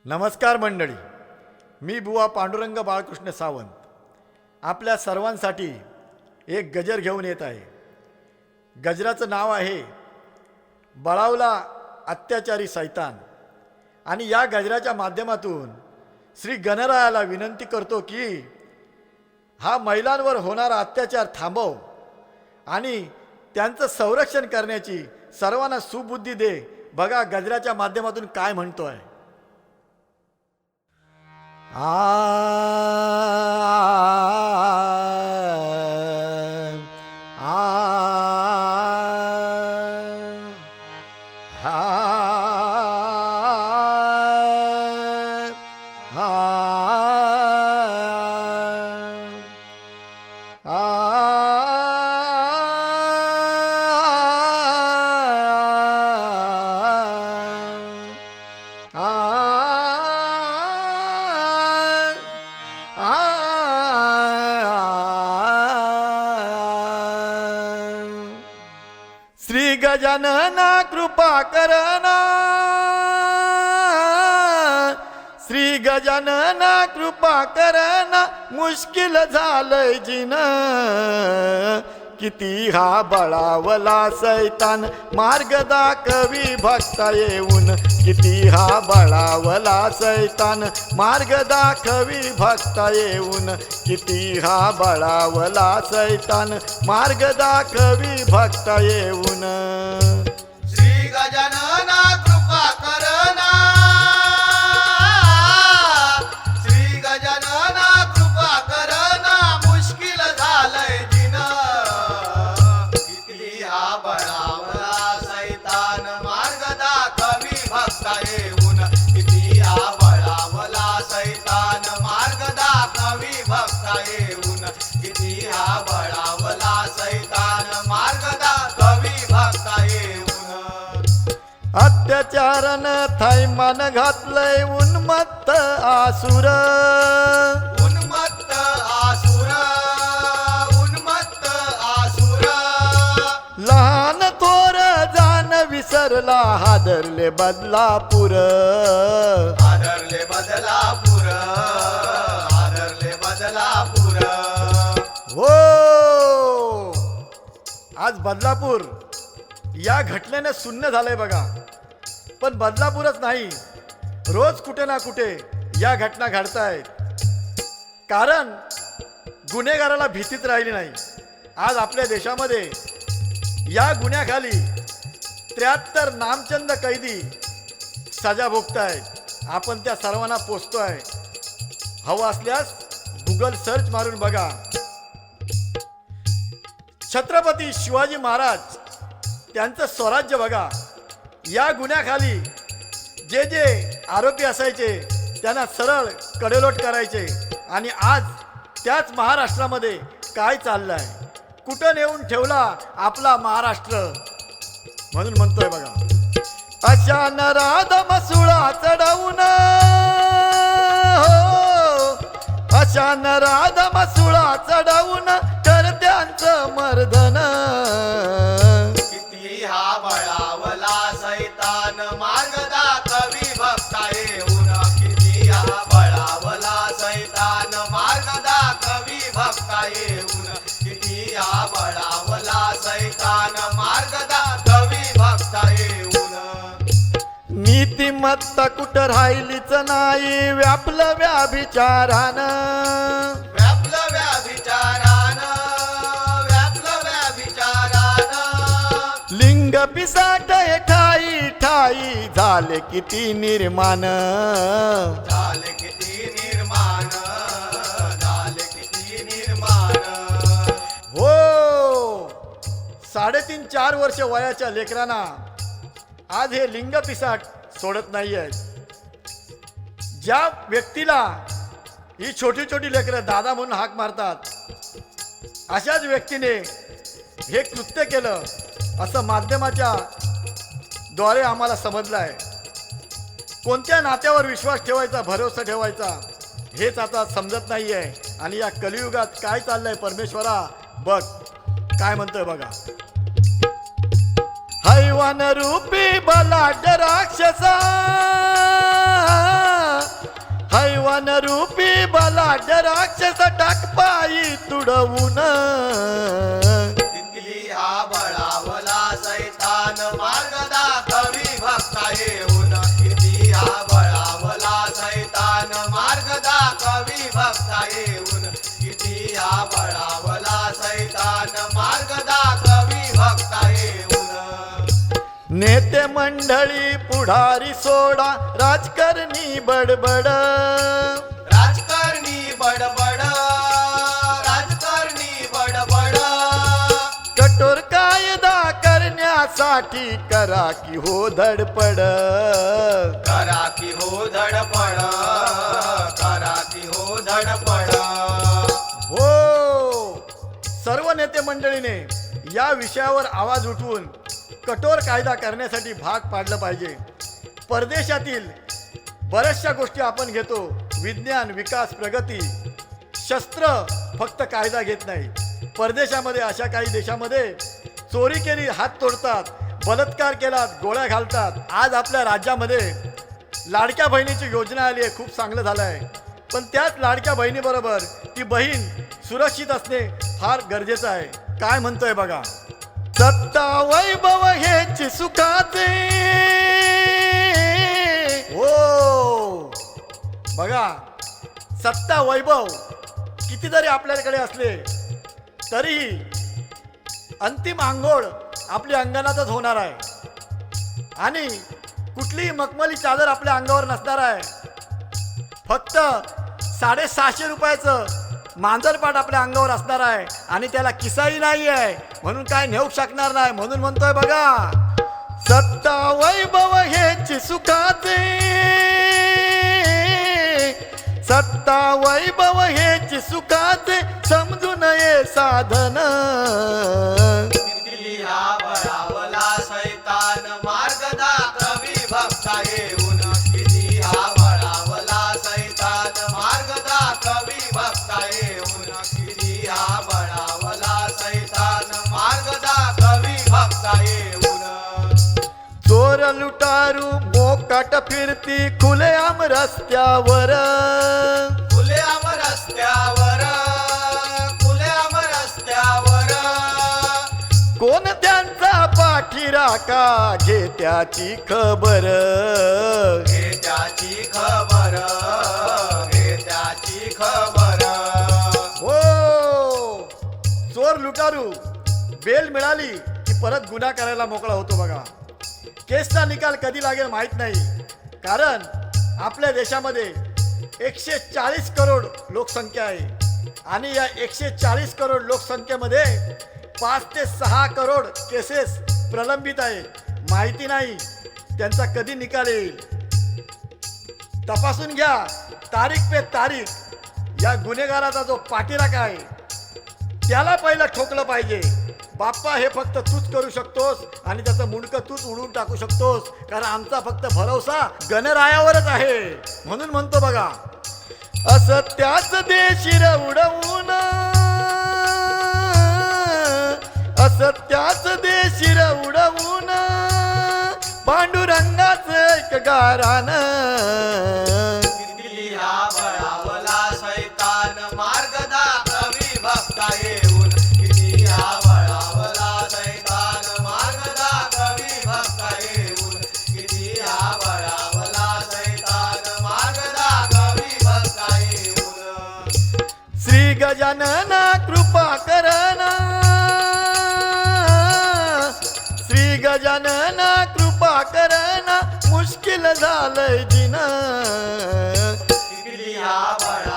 नमस्कार मंडळी, मी बुवा पांडुरंग बाळकृष्ण सावंत आपल्या सर्वांसाठी एक गजर घेऊन येत आहे। गजराचं नाव आहे बळावला अत्याचारी सैतान। आणि या गजराच्या माध्यमातून श्री गणरायाला विनंती करतो की हा महिलांवर होणारा अत्याचार थांबव आणि त्यांचं संरक्षण करण्याची सर्वांना सुबुद्धी दे। बघा गजराच्या माध्यमातून काय म्हणतोय। आ श्री गजानना कृपा करना, श्री गजानना कृपा करना, मुश्किल झालंय जीन। किती हा बळावला सैतान, मार्ग दाखवी भक्ता येऊन। किती हा बळावला सैतान, मार्ग दाखवी भक्ता येऊन। किती हा बळावला सैतान, मार्ग दाखवी भक्ता येऊन। श्री गजानना कृपा करना, श्री गजानना कृपा करना, मुश्किल झालंय जीन। किती हा बळावला सैतान, मार्ग दाखवी भक्ता येऊन। किती हा बळावला सैतान, मार्ग दाखवी भक्ता येऊन। किती हा बळावला सैतान, मार्ग दाखवी भक्ता येऊन। अत्याचारन थैमान घातलंय उन्मत्त आसुर। उन्मत्त आसुर, उन्मत्त आसुर। लहान थोर जाण विसरला, हादरले बदलापूर। आदरले बदलापूर, आदरले बदलापूर। हो, आज बदलापूर या घटनेने शून्य झालंय बघा। पण बदलापूरच नाही, रोज कुठे ना कुठे या घटना घडतायत। कारण गुन्हेगाराला भीतीच राहिली नाही। आज आपल्या देशामध्ये या गुन्ह्याखाली 73 नामचंद कैदी सजा भोगतायत। आपण त्या सर्वांना पोचतोय। हवं असल्यास गुगल सर्च मारून बघा। छत्रपती शिवाजी महाराज त्यांचं स्वराज्य बघा। या गुन्ह्याखाली जे जे आरोपी असायचे त्यांना सरळ कडेलोट करायचे। आणि आज त्याच महाराष्ट्रामध्ये काय चाललंय, कुठं नेऊन ठेवला आपला महाराष्ट्र। म्हणून म्हणतोय बघा, अशा नराधम सुळा चढवून, अशा नराधम सुळा चढवून करत्यांचं मर्दन। किती हा बळावला सैतान, मार्ग दाखवी भक्ता येऊन। किती हा बळावला सैतान, मार्ग दाखवी भक्ता येऊन। किती हा बळावला सैतान, मार्ग दाखवी भक्ता येऊन। नीतिमत्ता कुठं राहिलीच नाही, व्यापलं व्याभिचारानं। व्यापलं व्याभिचारानं, व्यापलं व्याभिचारानं। लिंग पिसाट ठाई ठाई झाले किती निर्माण। झाले किती निर्माण, झाले किती निर्माण। हो, 3.5-4 वर्ष वयाच्या लेकरांना आज हे लिंग पिसाट सोडत नाहीये। ज्या व्यक्तीला ही छोटी छोटी लेकरं दादा म्हणून हाक मारतात, अशाच व्यक्तीने हे कृत्य केलं असं माध्यमाच्या द्वारे आम्हाला समजलं आहे। कोणत्या नात्यावर विश्वास ठेवायचा, भरोसा ठेवायचा हेच आता समजत नाहीये। आणि या कलियुगात काय चाललंय परमेश्वरा बघ, काय म्हणतोय बघा। हैवान रूपी बलाढ्य राक्षसा काढ राक्षस टाक पायी तुडवून. किती हा बळावला सैतान मार्ग दाखवी भक्ता येऊन. किती हा बळावला सैतान मार्ग दाखवी भक्ता येऊन. किती हा बळावला सैतान मार्ग दाखवी भक्ता येऊन. नेते मंडळी पुढारी सोडा राजकारणी बडबड. राजकारणी बडबड, राजकारणी बडबड. कठोर कायदा करण्यासाठी करा की हो धडपड. करा की हो धडपड, करा की हो धडपड. हो, सर्व नेते मंडळीने या विषयावर आवाज उठवून कठोर कायदा करण्यासाठी भाग पाडलं पाहिजे. परदेशातील बऱ्याचशा गोष्टी आपण घेतो, विज्ञान, विकास, प्रगती. शस्त्र फक्त कायदा घेत नाही. परदेशामध्ये अशा काही देशामध्ये चोरी केली हात तोडतात, बलात्कार केला गोळ्या घालतात. आज आपल्या राज्यामध्ये लाडक्या बहिणीची योजना आली आहे, खूप चांगलं झालं आहे. पण त्याच लाडक्या बहिणीबरोबर ती बहीण सुरक्षित असणे फार गरजेचं आहे. काय म्हणतोय बघा. सत्ता वैभव हेची सुखाचे. हो बघा, सत्ता वैभव किती जरी आपल्याकडे असले तरीही अंतिम आंघोळ आपली अंगणातच होणार आहे. आणि कुठलीही मखमली चादर आपल्या अंगावर नसणार आहे. फक्त 650 रुपयाचं मांजरपाट आपल्या अंगावर असणार आहे आणि त्याला किसाही नाही आहे, म्हणून काय नेऊ शकणार नाही. म्हणून म्हणतोय बघा, सत्ता वैभव हेची सुखाचे. सत्ता वैभव हेची सुखाचे समजू नये साधन. किती हा बळावला सैतान मार्ग दाखवी भक्ता येऊन. किती हा बळावला सैतान मार्ग दाखवी भक्ता येऊन. किती हा बळावला सैतान मार्ग दाखवी भक्ता येऊन. चोर लुटारू मोकाट फिरती खुलेआम रस्त्यावर. खुलेआम रस्त्यावर, खुलेआम रस्त्यावर. कोण त्यांचा पाठीराखा घे त्याची खबर. घे त्याची खबर, घे त्याची खबर. हो, चोर लुटारू बेल मिळाली की परत गुन्हा करायला मोकळा होतो बघा. केसचा निकाल कधी लागेल माहीत नाही. कारण आपल्या देशामध्ये 140 करोड लोकसंख्या आहे आणि या 140 करोड लोकसंख्येमध्ये 5 ते 6 करोड केसेस प्रलंबित आहेत. माहिती नाही त्यांचा कधी निकाल येईल. तपासून घ्या तारीख पे तारीख. या गुन्हेगाराचा जो पाठीराखा आहे त्याला पहिलं ठोकलं पाहिजे. बाप्पा हे फक्त तूच करू शकतोस आणि त्याचं मुंडकं तूच उडून टाकू शकतोस, कारण आमचा फक्त भरोसा गणरायावरच आहे. म्हणून म्हणतो बघा, असत्याच देशीर उडवून. असत्याच देशीर उडवून पांडुरंगाच एक गारान. किती हा बळावला सैतान मार्ग दाखवी भक्ता येऊन. किती हा बळावला सैतान मार्ग दाखवी भक्ता येऊन. किती हा बळावला सैतान मार्ग दाखवी भक्ता येऊन. श्री गजानन कृपा करना. श्री गजानन कृपा करना मुश्किल झालंय जिना. किती हा बळा